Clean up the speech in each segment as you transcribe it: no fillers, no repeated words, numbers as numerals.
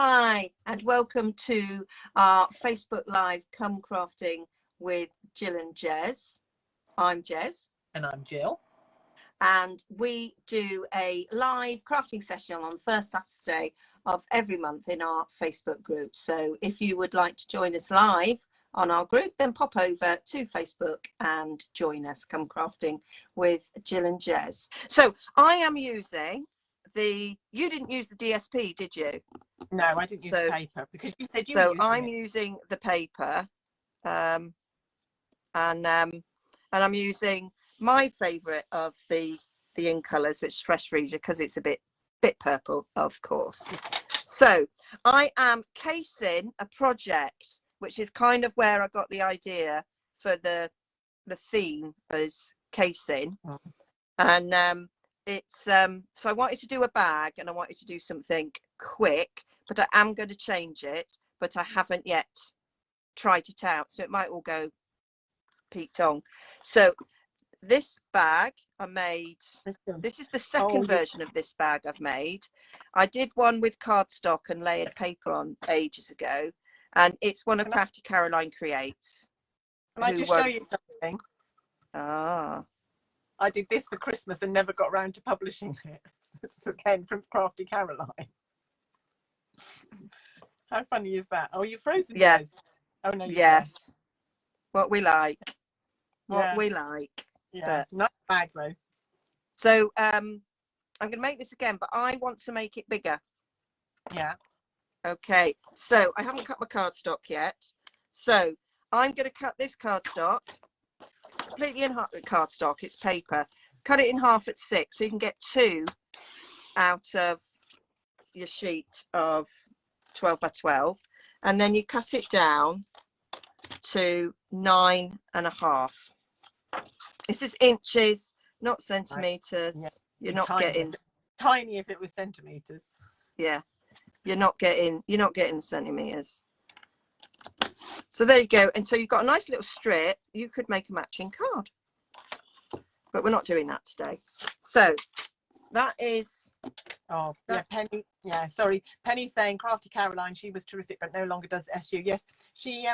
Hi, and welcome to our Facebook Live Come Crafting with Jill and Jez. I'm Jez. And I'm Jill. And we do a live crafting session on the first Saturday of every month in our Facebook group. So if you would like to join us live on our group, then pop over to Facebook and join us. Come Crafting with Jill and Jez. So I am using you didn't use the DSP, did you? No, I didn't use paper because you said you were so using I'm it. using the paper, and I'm using my favorite of the in colors, which is Fresh Freesia, because it's a bit purple, of course. So I am casing a project, which is kind of where I got the idea for the theme as casing. And it's so I wanted to do a bag and I wanted to do something quick, but I am going to change it, but I haven't yet tried it out, so it might all go Pete Tong. So this bag I made, this is the second version of this bag I've made. I did one with cardstock and layered paper on ages ago, and it's one of Crafty Caroline Creates. Can I just show you something? I did this for Christmas and never got around to publishing it. This is again from Crafty Caroline. How funny is that? Oh, you're frozen. Yes. Oh no. Yes. What we like. We like. Yeah. Nice bag though. So I'm going to make this again, but I want to make it bigger. Yeah. Okay. So I haven't cut my cardstock yet. So I'm going to cut this cardstock completely in half. Cardstock, it's paper. Cut it in half at 6, so you can get 2 out of your sheet of 12 by 12, and then you cut it down to 9.5. This is inches, not centimeters. Yeah. You're not getting tiny if it was centimeters. Yeah, you're not getting the centimeters. So there you go. And so you've got a nice little strip. You could make a matching card, but we're not doing that today. So that is Penny. Yeah, sorry, Penny's saying Crafty Caroline, she was terrific but no longer does SU. Yes, she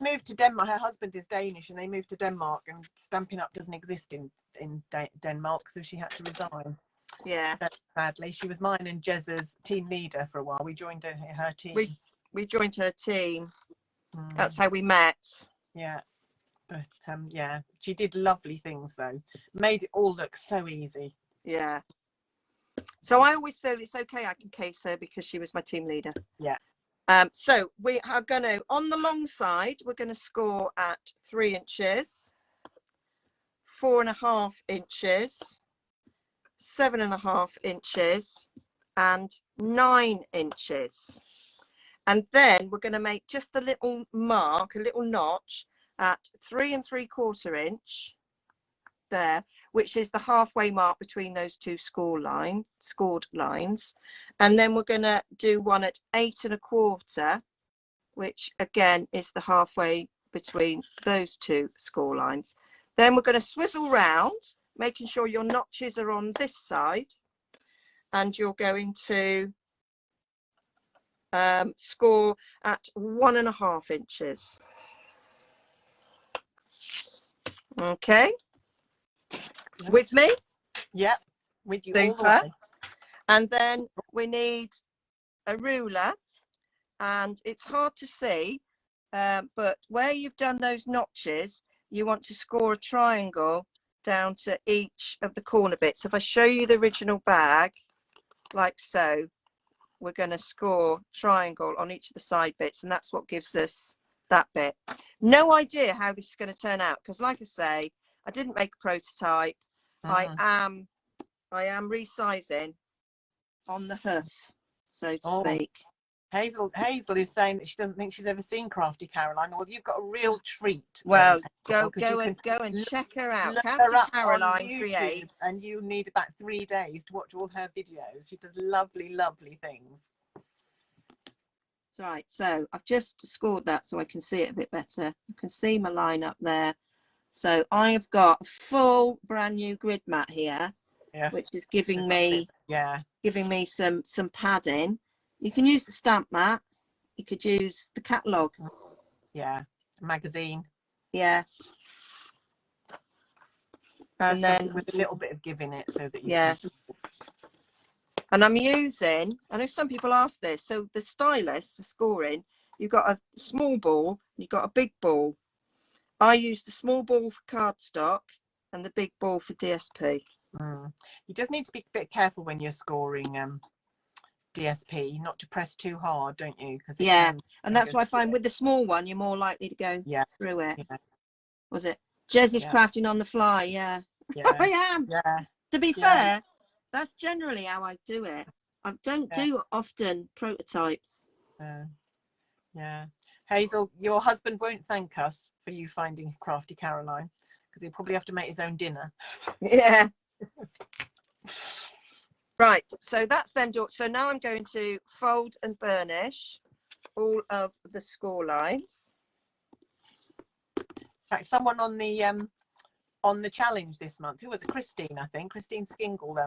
moved to Denmark. Her husband is Danish and they moved to Denmark, and Stampin' Up doesn't exist in Denmark, so she had to resign. Yeah, sadly. She was mine and Jez's team leader for a while. We joined her team. We joined her team. That's how we met. Yeah, but yeah, she did lovely things though. Made it all look so easy. Yeah. So I always feel it's okay I can case her because she was my team leader. Yeah. So we are going to, on the long side, we're going to score at 3 inches, 4.5 inches, 7.5 inches, and 9 inches. And then we're going to make just a little mark, a little notch at 3 3/4 inch there, which is the halfway mark between those two scored lines. And then we're going to do one at 8 1/4, which again is the halfway between those two score lines. Then we're going to swizzle round, making sure your notches are on this side, and you're going to score at 1.5 inches. Okay, with me? Yeah, with you. Super. All the way. And then we need a ruler, and it's hard to see, but where you've done those notches, you want to score a triangle down to each of the corner bits. If I show you the original bag, like so, we're going to score triangle on each of the side bits, and that's what gives us that bit. No idea how this is going to turn out, because like I say, I didn't make a prototype. I am resizing on the hoof, so to speak. Hazel is saying that she doesn't think she's ever seen Crafty Caroline. Well, you've got a real treat. Well, go and check her out. Crafty Caroline Creates, and you need about 3 days to watch all her videos. She does lovely things. Right, so I've just scored that so I can see it a bit better. You can see my line up there. So I've got a full brand new grid mat here, which is giving me some padding. You can use the stamp mat. You could use the catalogue. Yeah, magazine. Yeah. And then with a little bit of give in it so that you yeah. can... And I'm using, I know some people ask this, so the stylus for scoring, you've got a small ball, you've got a big ball. I use the small ball for cardstock and the big ball for DSP. You just need to be a bit careful when you're scoring DSP, not to press too hard, don't you? Because and that's why I find with the small one, you're more likely to go through it. Yeah. Was it? Jez is crafting on the fly, yeah. I am. Yeah. To be fair, that's generally how I do it. I don't do often prototypes. Yeah. Hazel, your husband won't thank us for you finding Crafty Caroline, because he'll probably have to make his own dinner. Yeah. Right, so that's them. So now I'm going to fold and burnish all of the score lines. In fact, someone on the challenge this month, who was it? Christine, I think. Christine Skingle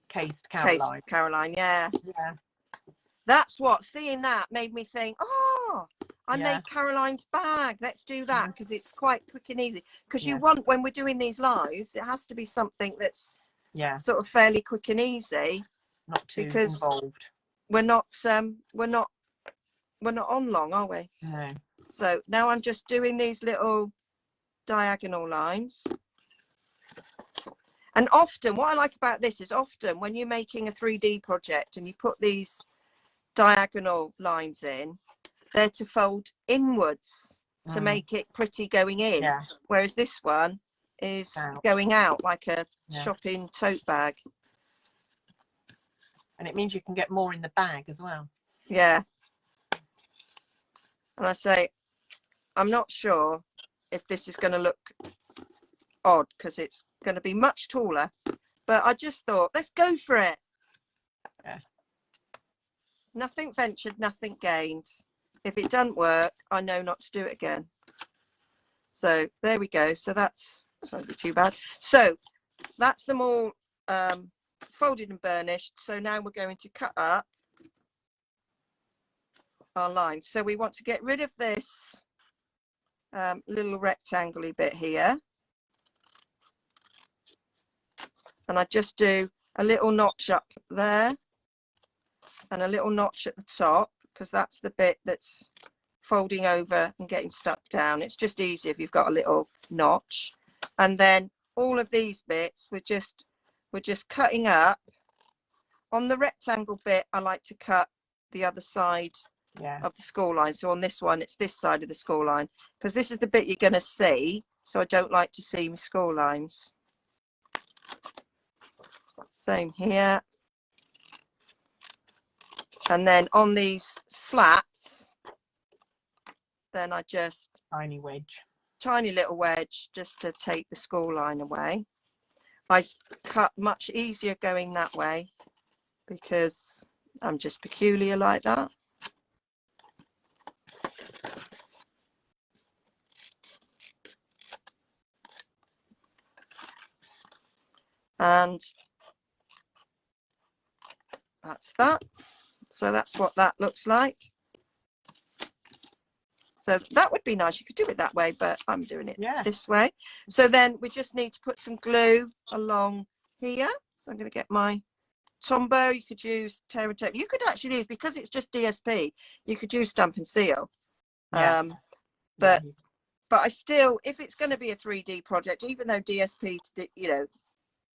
cased Caroline. Cased Caroline, yeah. Yeah. That's what, seeing that made me think, oh, I made Caroline's bag. Let's do that, because it's quite quick and easy. Because you want, when we're doing these lives, it has to be something that's sort of fairly quick and easy. Not too involved. We're not on long, are we? No. So now I'm just doing these little diagonal lines. And often, what I like about this is often when you're making a 3D project and you put these diagonal lines in, they're to fold inwards to make it pretty going in. Whereas this one is going out like a shopping tote bag. And it means you can get more in the bag as well. Yeah. And I say, I'm not sure if this is going to look odd because it's going to be much taller, but I just thought, let's go for it. Yeah. Nothing ventured, nothing gained. If it doesn't work, I know not to do it again. So there we go. So that's not too bad. So that's them all folded and burnished. So now we're going to cut up our lines. So we want to get rid of this little rectangle-y bit here. And I just do a little notch up there and a little notch at the top, because that's the bit that's folding over and getting stuck down. It's just easy if you've got a little notch. And then all of these bits we're just cutting up. On the rectangle bit, I like to cut the other side of the score line. So on this one, it's this side of the score line, because this is the bit you're going to see. So I don't like to see my score lines. Same here. And then on these flaps, then I just tiny little wedge just to take the score line away. I cut much easier going that way because I'm just peculiar like that. And that's that. So that's what that looks like. So that would be nice. You could do it that way, but I'm doing it this way. So then we just need to put some glue along here. So I'm going to get my Tombow. You could use tear and tape. You could actually use, because it's just DSP, you could use stamp and seal. But I still, if it's going to be a 3D project, even though DSP,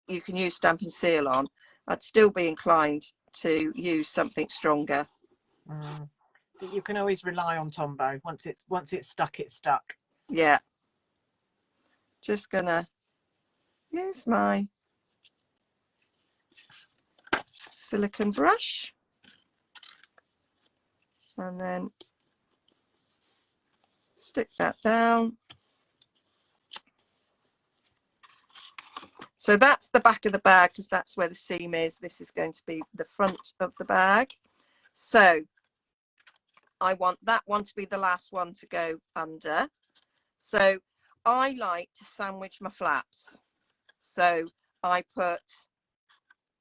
you can use stamp and seal on, I'd still be inclined to use something stronger. You can always rely on Tombow. Once it's stuck, it's stuck. Yeah. Just gonna use my silicone brush and then stick that down. So that's the back of the bag, because that's where the seam is. This is going to be the front of the bag. So I want that one to be the last one to go under. So I like to sandwich my flaps. So I put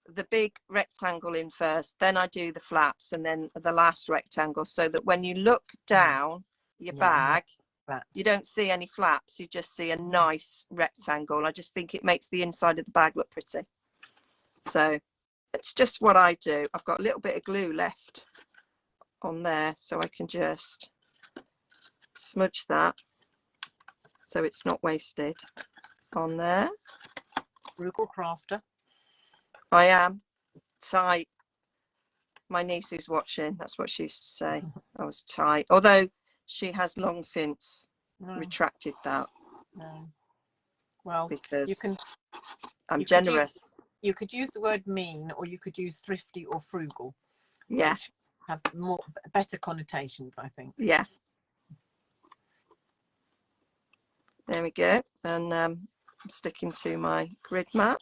the big rectangle in first, then I do the flaps, and then the last rectangle, so that when you look down your bag, you don't see any flaps, you just see a nice rectangle. I just think it makes the inside of the bag look pretty. So it's just what I do. I've got a little bit of glue left on there, so I can just smudge that so it's not wasted on there. Frugal crafter. I am tight. My niece who's watching, that's what she used to say. I was tight, although she has long since retracted that. No. Well, because you I'm generous. You could use the word mean, or you could use thrifty or frugal. Yeah. Which have better connotations, I think. Yeah. There we go. And I'm sticking to my grid mat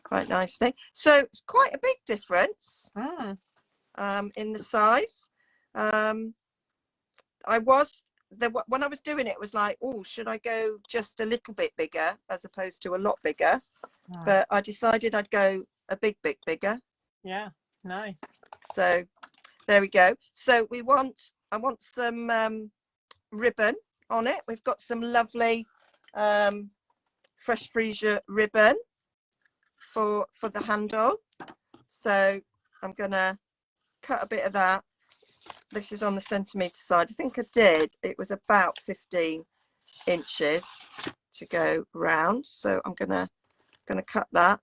quite nicely. So it's quite a big difference in the size. When I was doing it, it was like, oh, should I go just a little bit bigger as opposed to a lot bigger? But I decided I'd go a bit bigger. Yeah, nice. So there we go. So I want some ribbon on it. We've got some lovely fresh freesia ribbon for the handle. So I'm gonna cut a bit of that. This is on the centimetre side. I think I did. It was about 15 inches to go round. So I'm gonna cut that.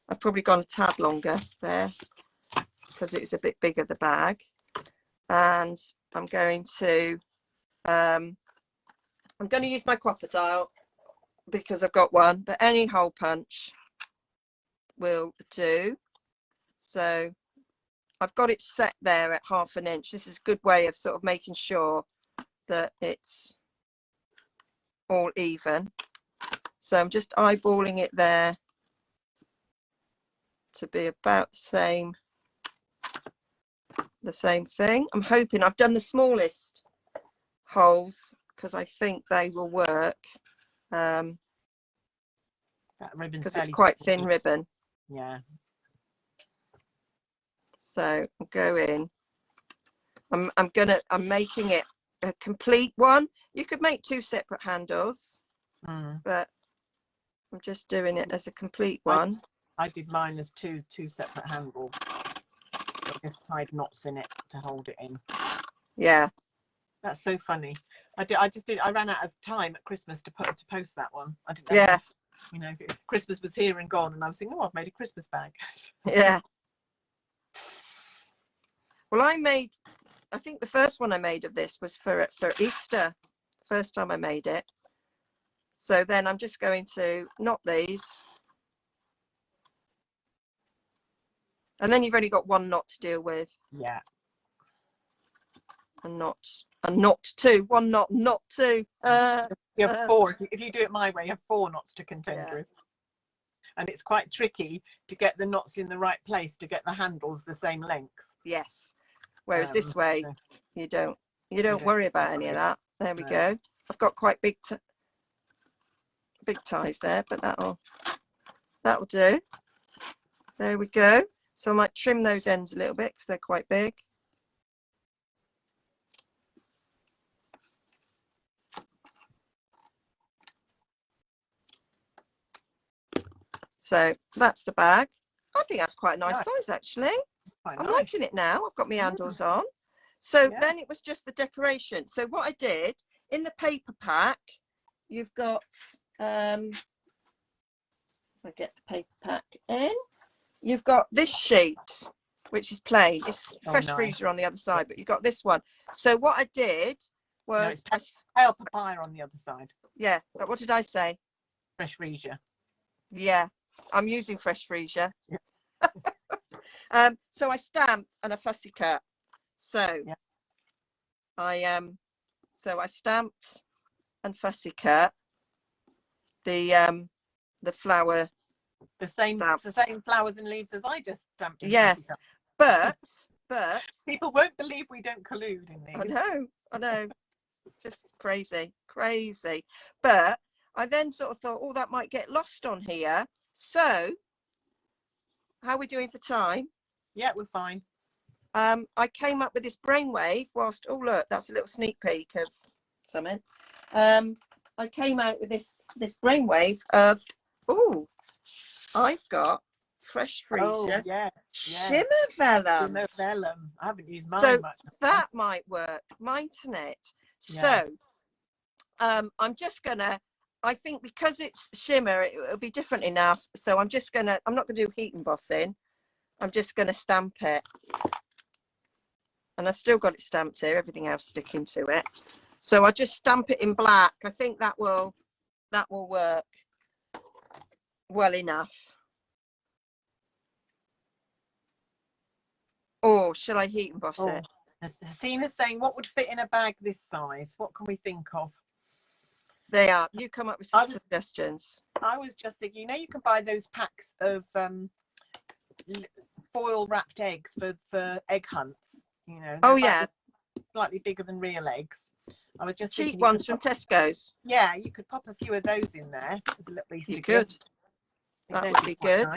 I've probably gone a tad longer there because it's a bit bigger, the bag. And I'm going to use my crocodile because I've got one, but any hole punch will do. So I've got it set there at 1/2 inch. This is a good way of sort of making sure that it's all even. So I'm just eyeballing it there to be about the same thing. I'm hoping I've done the smallest holes because I think they will work. That ribbon's because it's quite thin ribbon. Yeah. So I'll go in. I'm making it a complete one. You could make 2 separate handles, but I'm just doing it as a complete one. I did mine as two separate handles. I just tied knots in it to hold it in. Yeah. That's so funny. I ran out of time at Christmas to post that one. I didn't know. Yeah. You know, Christmas was here and gone, and I was thinking, oh, I've made a Christmas bag. Yeah. Well, I think the first one I made of this was for Easter. First time I made it. So then I'm just going to knot these. And then you've only got 1 knot to deal with. Yeah. And not 2. 1 knot, not 2. You have 4. If you do it my way, you have 4 knots to contend with. And it's quite tricky to get the knots in the right place to get the handles the same length. Yes. Whereas this way, you don't worry about any of that. There we go. I've got quite big ties there, but that'll do. There we go. So I might trim those ends a little bit because they're quite big. So that's the bag. I think that's quite a nice size, actually. I'm liking it now. I've got my handles on. So then it was just the decoration. So what I did in the paper pack, you've got I get the paper pack in. You've got this sheet, which is plain. It's fresh freezer on the other side, but you've got this one. So what I did was pale papaya on the other side. Yeah, but what did I say? Fresh freezer. Yeah, I'm using fresh freezer. Yeah. So I stamped and a fussy cut. So I stamped and fussy cut the flower. The same flowers and leaves as I just stamped. Yes, but people won't believe we don't collude in these. I know, just crazy. But I then sort of thought, oh, that might get lost on here. So how are we doing for time? Yeah, we're fine. I came up with this brainwave whilst, oh look, that's a little sneak peek of something. I came out with this brainwave of, oh, I've got fresh freezer. Oh, yes. Shimmer vellum. Shimmer vellum. I haven't used mine So much. that might work, mightn't it? Yeah. So I'm just gonna, I think because it's shimmer, it'll be different enough. So I'm not gonna do heat embossing. I'm just gonna stamp it. And I've still got it stamped here, everything else sticking to it. So I just stamp it in black. I think that will work well enough. Or shall I heat emboss it? Hasina's saying, what would fit in a bag this size? What can we think of? They are. You come up with some suggestions. I was just thinking, you know, you can buy those packs of foil wrapped eggs for egg hunts. You know. Oh yeah. Slightly bigger than real eggs. I was just cheap ones from Tesco's. Yeah, you could pop a few of those in there as a little Easter gift. You could. That would be good.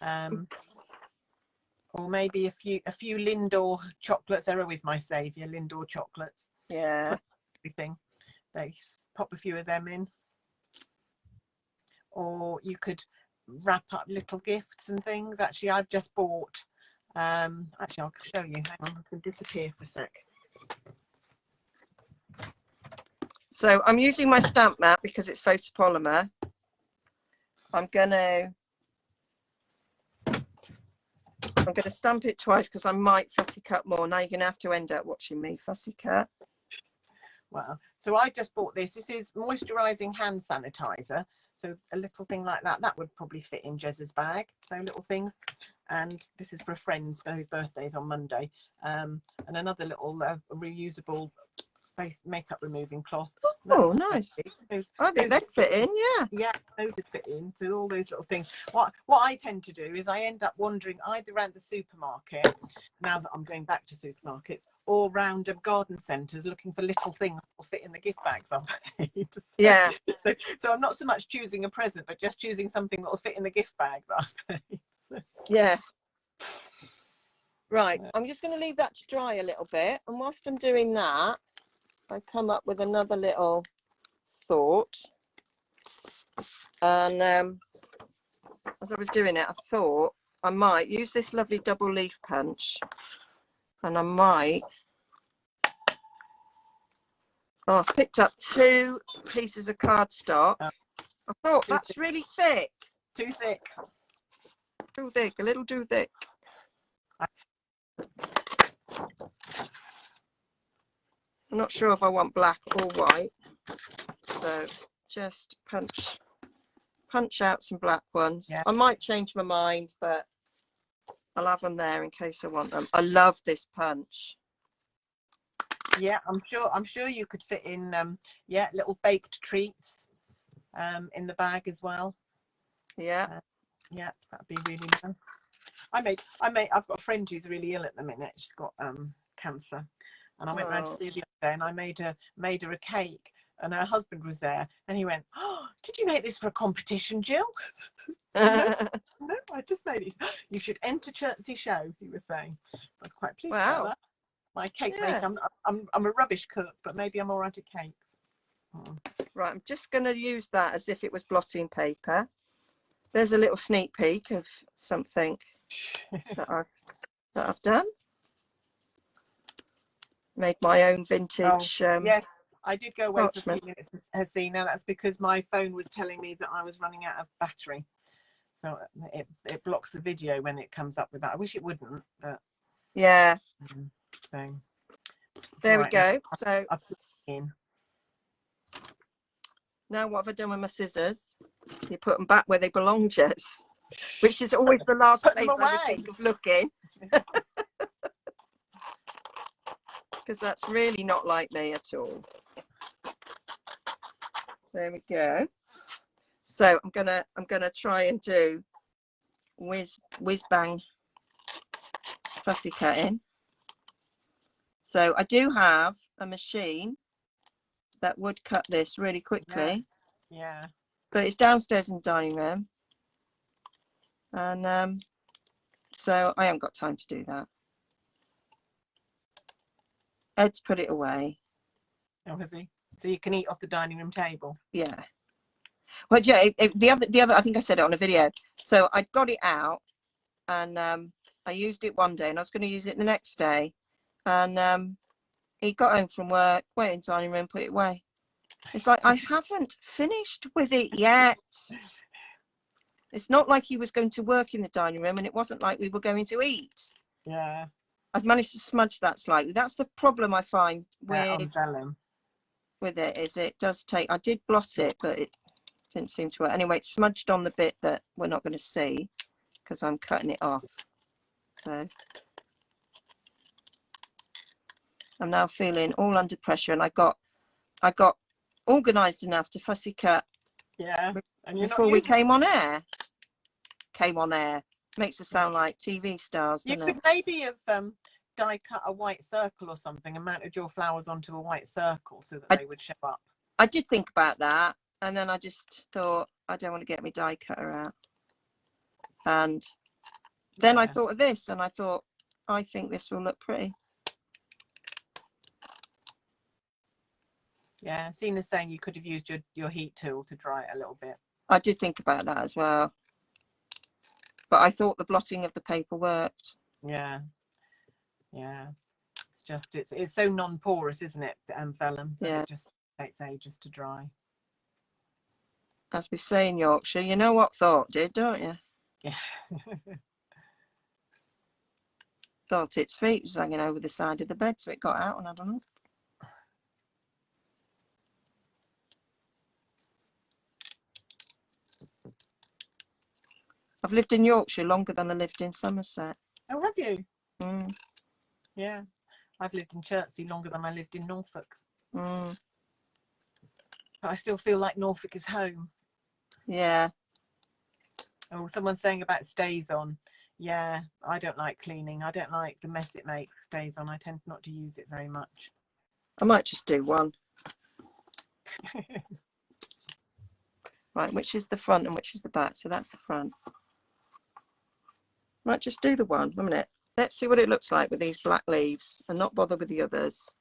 Nice. Or maybe a few Lindor chocolates. They're always my saviour. Lindor chocolates. Yeah. Everything. They pop a few of them in. Or you could wrap up little gifts and things. Actually, I've just bought. Actually, I'll show you. Hang on, I can disappear for a sec. So I'm using my stamp mat because it's photopolymer. I'm gonna stamp it twice because I might fussy cut more. Now you're gonna have to end up watching me fussy cut. Wow. So I just bought this. This is moisturising hand sanitizer. So a little thing like that, that would probably fit in Jez's bag. So little things. And this is for a friend's whose birthday is on Monday. And another little reusable face makeup removing cloth. Oh, nice. I think they'd fit in, yeah. Yeah, those would fit in. So all those little things. What I tend to do is I end up wandering either around the supermarket, now that I'm going back to supermarkets, or round garden centres looking for little things that will fit in the gift bags I've made. Yeah. So I'm not so much choosing a present, but just choosing something that will fit in the gift bag that I've made. So. Yeah. Right, I'm just going to leave that to dry a little bit. And whilst I'm doing that, I come up with another little thought. And as I was doing it, I thought I might use this lovely double leaf punch. And I might... Oh, I picked up 2 pieces of cardstock. I thought that's really thick. Too thick. Too thick, a little too thick. I'm not sure if I want black or white, so just punch out some black ones. Yeah. I might change my mind, but I'll have them there in case I want them. I love this punch. Yeah, I'm sure you could fit in yeah, little baked treats in the bag as well. Yeah. Yeah, that'd be really nice. I've got a friend who's really ill at the minute. She's got cancer, and I went round to see her the other day, and I made her a cake, and her husband was there, and he went, "Oh, did you make this for a competition, Jill?" No, I just made it. You should enter Chertsey show, he was saying. I was quite pleased about that. My cake maker. I'm a rubbish cook, but maybe I'm all right at cakes. Oh. Right, I'm just going to use that as if it was blotting paper. There's a little sneak peek of something that I've done. Made my own vintage. Yes, I did go away for a few minutes, Hasina. That's because my phone was telling me that I was running out of battery. So it blocks the video when it comes up with that. I wish it wouldn't, but yeah. So there we go. So I've put it in. Now what have I done with my scissors? You put them back where they belong, Jess. Which is always the last place I would think of looking. Because that's really not like me at all. There we go. So I'm gonna try and do whiz bang fussy cutting. So I do have a machine that would cut this really quickly. Yeah. But it's downstairs in the dining room. And so I haven't got time to do that. Ed's put it away. Oh, has he? So you can eat off the dining room table? Yeah. Well, yeah, the other, I think I said it on a video. So I got it out, and I used it one day, and I was going to use it the next day. And he got home from work, went in the dining room, put it away. It's like, I haven't finished with it yet. It's not like he was going to work in the dining room, and it wasn't like we were going to eat. Yeah. I've managed to smudge that slightly. That's the problem I find On vellum. with it, is it does take, I did blot it, but it didn't seem to work. Anyway, it's smudged on the bit that we're not going to see because I'm cutting it off. So I'm now feeling all under pressure, and I got organised enough to fussy cut. Yeah. And before we came on air. Makes it sound like TV stars, doesn't it? You could maybe have die cut a white circle or something and mounted your flowers onto a white circle so that they would show up. I did think about that, and then I just thought, I don't want to get my die cutter out. And then I thought of this, and I thought, I think this will look pretty. Yeah, Sina's saying you could have used your heat tool to dry it a little bit. I did think about that as well, but I thought the blotting of the paper worked. Yeah, it's just it's so non-porous, isn't it? Vellum. Yeah, it just takes ages to dry. As we say in Yorkshire, you know what thought did, don't you? Yeah. Thought its feet was hanging over the side of the bed, so it got out, and I don't know. I've lived in Yorkshire longer than I lived in Somerset. Oh, have you? Mm. Yeah. I've lived in Chertsey longer than I lived in Norfolk. Mm. But I still feel like Norfolk is home. Yeah. Oh, someone's saying about stays on. Yeah, I don't like cleaning. I don't like the mess it makes. Stays on. I tend not to use it very much. I might just do one. Right, which is the front and which is the back? So that's the front. Might just do the one. A minute. Let's see what it looks like with these black leaves and not bother with the others.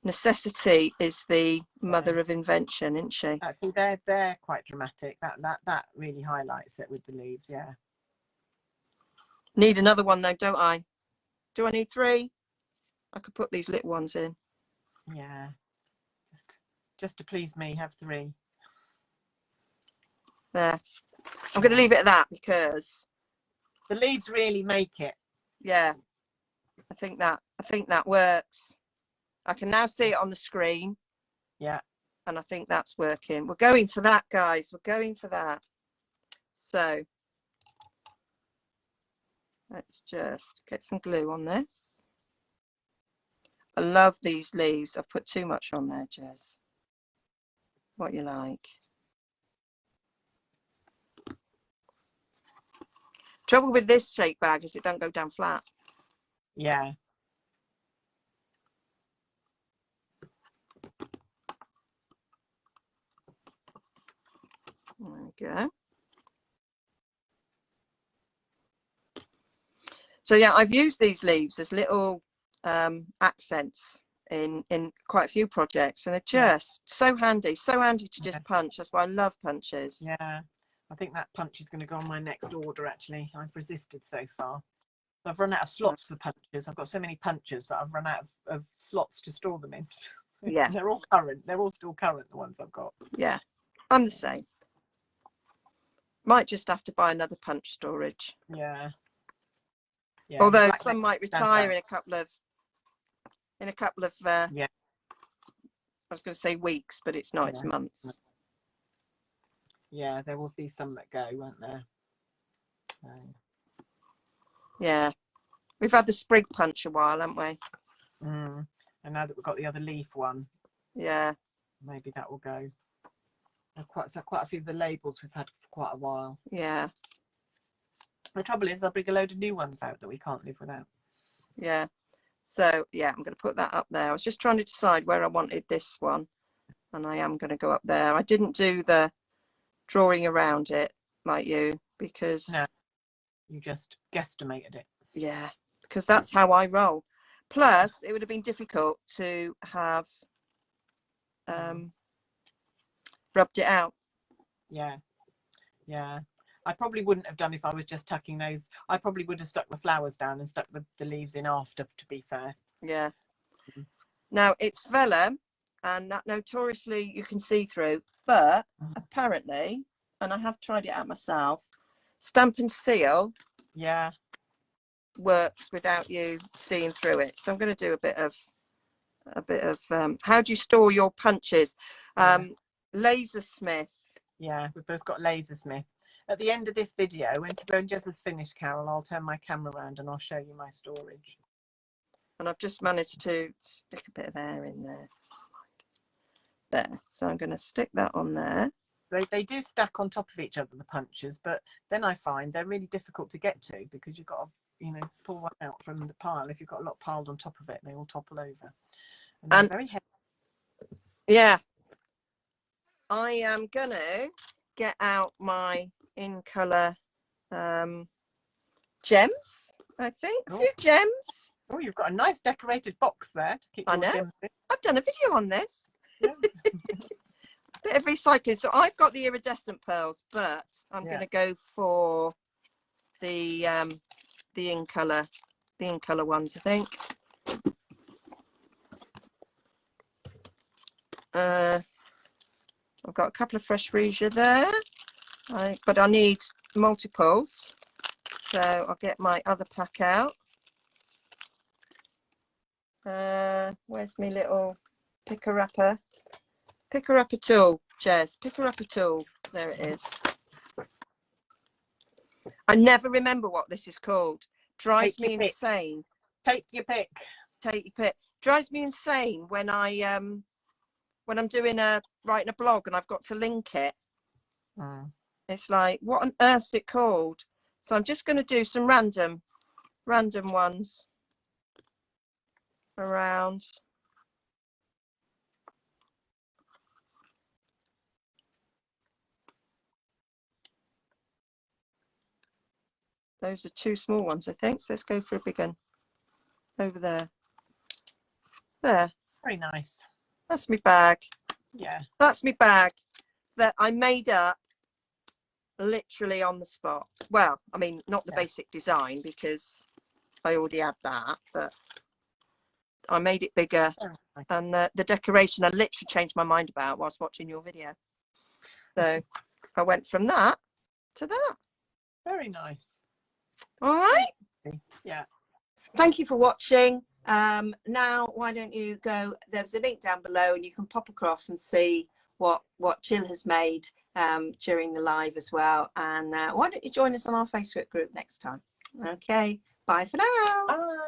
Necessity is the mother of invention, isn't she? Actually, they're quite dramatic. That really highlights it with the leaves. Yeah. Need another one though, don't I? Do I need 3? I could put these little ones in. Yeah. Just to please me, have 3. There. I'm going to leave it at that because the leaves really make it. Yeah. I think that works. I can now see it on the screen. Yeah. And I think that's working. We're going for that, guys. We're going for that. So let's just get some glue on this. I love these leaves. I've put too much on there, Jez. What you like? Trouble with this shake bag is it don't go down flat. Yeah. There we go. So yeah, I've used these leaves as little accents in quite a few projects, and they're just so handy to just punch. That's why I love punches. Yeah, I think that punch is going to go on my next order. Actually, I've resisted so far. I've run out of slots for punches. I've got so many punches that I've run out of slots to store them in. Yeah. They're all current. They're all still current, the ones I've got. Yeah, I'm the same. Might just have to buy another punch storage. Yeah. Yeah. Although some might retire in a couple of yeah. I was going to say weeks, but it's not. Yeah. It's months. Yeah, there will be some that go, won't there? Yeah, we've had the sprig punch a while, haven't we? And now that we've got the other leaf one, yeah, maybe that will go. Quite a few of the labels we've had for quite a while. Yeah. The trouble is, they'll bring a load of new ones out that we can't live without. Yeah. So yeah, I'm going to put that up there. I was just trying to decide where I wanted this one, and I am going to go up there. I didn't do the drawing around it like you because You just guesstimated it. Yeah, because that's how I roll. Plus, it would have been difficult to have rubbed it out. Yeah, yeah. I probably wouldn't have done if I was just tucking those. I probably would have stuck the flowers down and stuck the leaves in after, to be fair. Yeah. Now, it's vellum, and that notoriously you can see through, but apparently, and I have tried it out myself, stamp and seal works without you seeing through it. So I'm going to do a bit of how do you store your punches? Lasersmith. Yeah, we've both got Lasersmith. At the end of this video, when Nigezza's finished, Carol, I'll turn my camera around and I'll show you my storage. And I've just managed to stick a bit of air in there. There. So I'm going to stick that on there. They do stack on top of each other, the punches, but then I find they're really difficult to get to because you've got to, you know, pull one out from the pile. If you've got a lot piled on top of it, they all topple over. And they're very heavy. Yeah. I am going to get out my in colour gems, I think. A few gems. Oh, you've got a nice decorated box there to keep your gems in. I've done a video on this. Yeah. Bit of recycling. So I've got the iridescent pearls, but I'm going to go for the in colour ones, I think. I've got a couple of fresh freesia there, but I need multiples, so I'll get my other pack out. Where's my little picker-upper tool, Jez? Picker-upper tool. There it is. I never remember what this is called. Drives me insane. Take your pick. Take your pick. Drives me insane when when I'm doing writing a blog and I've got to link it. It's like, what on earth's it called? So I'm just going to do some random ones around. Those are two small ones, I think. So let's go for a big one over there. There. Very nice. That's my bag. Yeah. That's my bag that I made up literally on the spot. Well, I mean, not the basic design because I already had that, but I made it bigger. Nice. And the decoration I literally changed my mind about whilst watching your video. So I went from that to that. Very nice. All right. Yeah. Thank you for watching. Now, why don't you go? There's a link down below, and you can pop across and see what Jill has made during the live as well. And why don't you join us on our Facebook group next time? Okay. Bye for now. Bye.